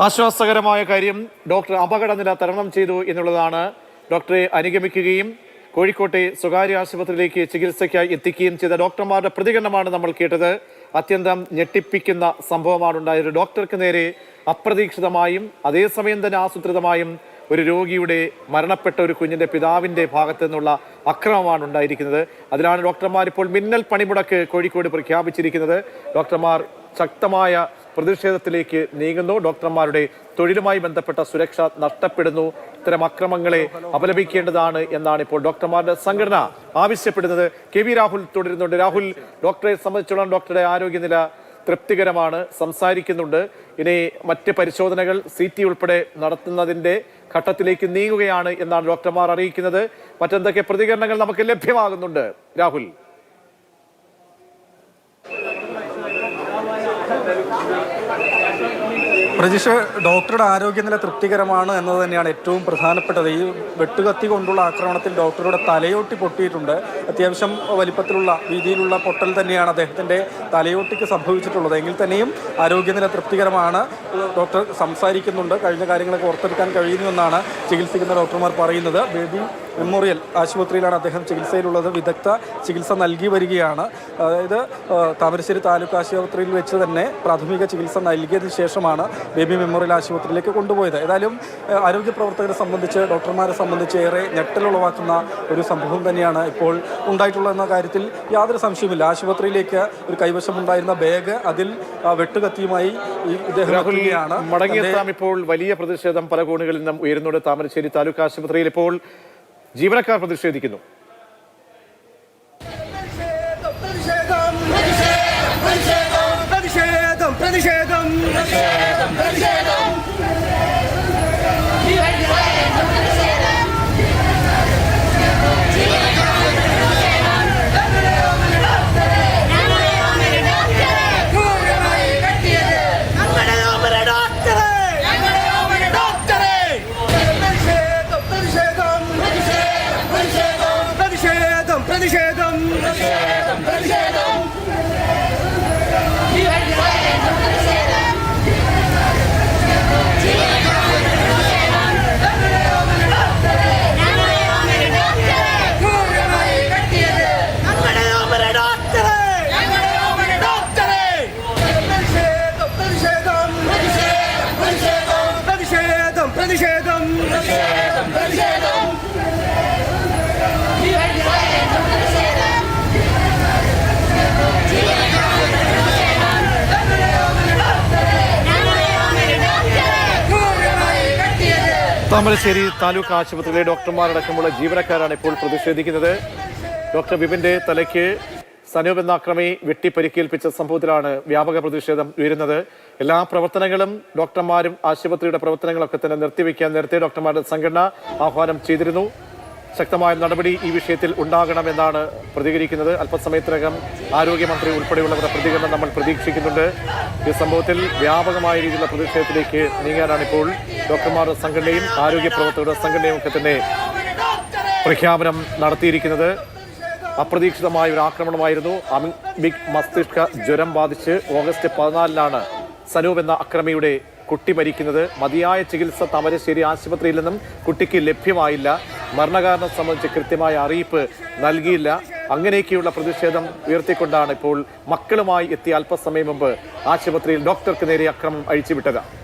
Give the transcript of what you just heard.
ആശ്വാസകരമായ കാര്യം ഡോക്ടർ അപകടനില തരണം ചെയ്തു എന്നുള്ളതാണ്. ഡോക്ടറെ അനുഗമിക്കുകയും കോഴിക്കോട്ടെ സ്വകാര്യ ആശുപത്രിയിലേക്ക് ചികിത്സയ്ക്കായി എത്തിക്കുകയും ചെയ്ത ഡോക്ടർമാരുടെ പ്രതികരണമാണ് നമ്മൾ കേട്ടത്. അത്യന്തം ഞെട്ടിപ്പിക്കുന്ന സംഭവമാണ് ഉണ്ടായത്. ഡോക്ടർക്ക് നേരെ അപ്രതീക്ഷിതമായും അതേസമയം തന്നെ ആസൂത്രിതമായും ഒരു രോഗിയുടെ മരണപ്പെട്ട ഒരു കുഞ്ഞിന്റെ പിതാവിന്റെ ഭാഗത്തു നിന്നുള്ള അക്രമമാണ് ഉണ്ടായിരിക്കുന്നത്. അതിലാണ് ഡോക്ടർമാർ ഇപ്പോൾ മിന്നൽ പണിമുടക്ക് കോഴിക്കോട് പ്രഖ്യാപിച്ചിരിക്കുന്നത്. ഡോക്ടർമാർ ശക്തമായ പ്രതിഷേധത്തിലേക്ക് നീങ്ങുന്നു. ഡോക്ടർമാരുടെ തൊഴിലുമായി ബന്ധപ്പെട്ട സുരക്ഷ നഷ്ടപ്പെടുന്നു. ഇത്തരം അക്രമങ്ങളെ അപലപിക്കേണ്ടതാണ് എന്നാണ് ഇപ്പോൾ ഡോക്ടർമാരുടെ സംഘടന ആവശ്യപ്പെടുന്നത്. KV രാഹുൽ തുടരുന്നുണ്ട്. രാഹുൽ, ഡോക്ടറെ സംബന്ധിച്ചിടത്തോളം ഡോക്ടറുടെ ആരോഗ്യനില തൃപ്തികരമാണ്, സംസാരിക്കുന്നുണ്ട്. ഇനി മറ്റ് പരിശോധനകൾ CT ഉൾപ്പെടെ നടത്തുന്നതിന്റെ ഘട്ടത്തിലേക്ക് നീങ്ങുകയാണ് എന്നാണ് ഡോക്ടർമാർ അറിയിക്കുന്നത്. മറ്റെന്തൊക്കെ പ്രതികരണങ്ങൾ നമുക്ക് ലഭ്യമാകുന്നുണ്ട് രാഹുൽ? പ്രജിഷ്, ഡോക്ടറുടെ ആരോഗ്യനില തൃപ്തികരമാണ് എന്നത് തന്നെയാണ് ഏറ്റവും പ്രധാനപ്പെട്ടത്. ഈ വെട്ടുകത്തി കൊണ്ടുള്ള ആക്രമണത്തിൽ ഡോക്ടറുടെ തലയോട്ടി പൊട്ടിയിട്ടുണ്ട്. അത്യാവശ്യം വലിപ്പത്തിലുള്ള രീതിയിലുള്ള പൊട്ടൽ തന്നെയാണ് അദ്ദേഹത്തിൻ്റെ തലയോട്ടിക്ക് സംഭവിച്ചിട്ടുള്ളത്. എങ്കിൽ തന്നെയും ആരോഗ്യനില തൃപ്തികരമാണ്. ഡോക്ടർ സംസാരിക്കുന്നുണ്ട്, കഴിഞ്ഞ കാര്യങ്ങളൊക്കെ ഓർത്തെടുക്കാൻ കഴിയുന്നുവെന്നാണ് ചികിത്സിക്കുന്ന ഡോക്ടർമാർ പറയുന്നത്. ബേബി മെമ്മോറിയൽ ആശുപത്രിയിലാണ് അദ്ദേഹം ചികിത്സയിലുള്ളത്. വിദഗ്ധ ചികിത്സ നൽകി വരികയാണ്. അതായത് താമരശ്ശേരി താലൂക്ക് ആശുപത്രിയിൽ വെച്ച് തന്നെ പ്രാഥമിക ചികിത്സ നൽകിയതിനു ശേഷമാണ് ബേബി മെമ്മോറിയൽ ആശുപത്രിയിലേക്ക് കൊണ്ടുപോയത്. ഏതായാലും ആരോഗ്യ പ്രവർത്തകരെ സംബന്ധിച്ച്, ഡോക്ടർമാരെ സംബന്ധിച്ച് ഏറെ ഞെട്ടലുളവാക്കുന്ന ഒരു സംഭവം തന്നെയാണ് ഇപ്പോൾ ഉണ്ടായിട്ടുള്ളതെന്ന കാര്യത്തിൽ യാതൊരു സംശയവുമില്ല. ആശുപത്രിയിലേക്ക് ഒരു കൈവശമുണ്ടായിരുന്ന ബാഗ്, അതിൽ വെട്ടുകത്തിയുമായി ഇദ്ദേഹം എത്തുകയാണ്. മടങ്ങിയെത്താം. ഇപ്പോൾ വലിയ പ്രതിഷേധം പല കോണുകളിൽ നിന്നും ഉയരുന്നുണ്ട്. താമരശ്ശേരി താലൂക്ക് ആശുപത്രിയിൽ ഇപ്പോൾ ജീവനക്കാർ പ്രതിഷേധിക്കുന്നു. താമരശ്ശേരി താലൂക്ക് ആശുപത്രിയിലെ ഡോക്ടർമാരടക്കമുള്ള ജീവനക്കാരാണ് ഇപ്പോൾ പ്രതിഷേധിക്കുന്നത്. ഡോക്ടർ ബിപിന്റെ തലയ്ക്ക് സനൂപ് എന്ന അക്രമി വെട്ടിപ്പരിക്കേൽപ്പിച്ച സംഭവത്തിലാണ് വ്യാപക പ്രതിഷേധം ഉയരുന്നത്. എല്ലാ പ്രവർത്തനങ്ങളും ഡോക്ടർമാരും ആശുപത്രിയുടെ പ്രവർത്തനങ്ങളൊക്കെ തന്നെ നിർത്തിവെക്കാൻ നേരത്തെ ഡോക്ടർമാരുടെ സംഘടന ആഹ്വാനം ചെയ്തിരുന്നു. ശക്തമായ നടപടി ഈ വിഷയത്തിൽ ഉണ്ടാകണമെന്നാണ് പ്രതികരിക്കുന്നത്. അല്പസമയത്തിനകം ആരോഗ്യമന്ത്രി ഉൾപ്പെടെയുള്ളവരുടെ പ്രതികരണം നമ്മൾ പ്രതീക്ഷിക്കുന്നുണ്ട്. ഈ സംഭവത്തിൽ വ്യാപകമായ രീതിയിലുള്ള പ്രതിഷേധത്തിലേക്ക് നീങ്ങാനാണ് ഇപ്പോൾ ഡോക്ടർമാരുടെ സംഘടനയും ആരോഗ്യ പ്രവർത്തകരുടെ സംഘടനയും ഒക്കെ തന്നെ പ്രഖ്യാപനം നടത്തിയിരിക്കുന്നത്. അപ്രതീക്ഷിതമായ ഒരു ആക്രമണമായിരുന്നു. അമിക് മസ്തിഷ്ക ജ്വരം ബാധിച്ച് ഓഗസ്റ്റ് 14-നാണ് സനൂപ് എന്ന അക്രമിയുടെ കുട്ടി മരിക്കുന്നത്. മതിയായ ചികിത്സ താമരശ്ശേരി ആശുപത്രിയിൽ നിന്നും കുട്ടിക്ക് ലഭ്യമായില്ല. മരണകാരണം സംബന്ധിച്ച് കൃത്യമായ അറിയിപ്പ് നൽകിയില്ല. അങ്ങനെയൊക്കെയുള്ള പ്രതിഷേധം ഉയർത്തിക്കൊണ്ടാണ് ഇപ്പോൾ മക്കളുമായി എത്തിയ അല്പസമയം മുമ്പ് ആശുപത്രിയിൽ ഡോക്ടർക്ക് നേരെ അക്രമം അഴിച്ചുവിട്ടത്.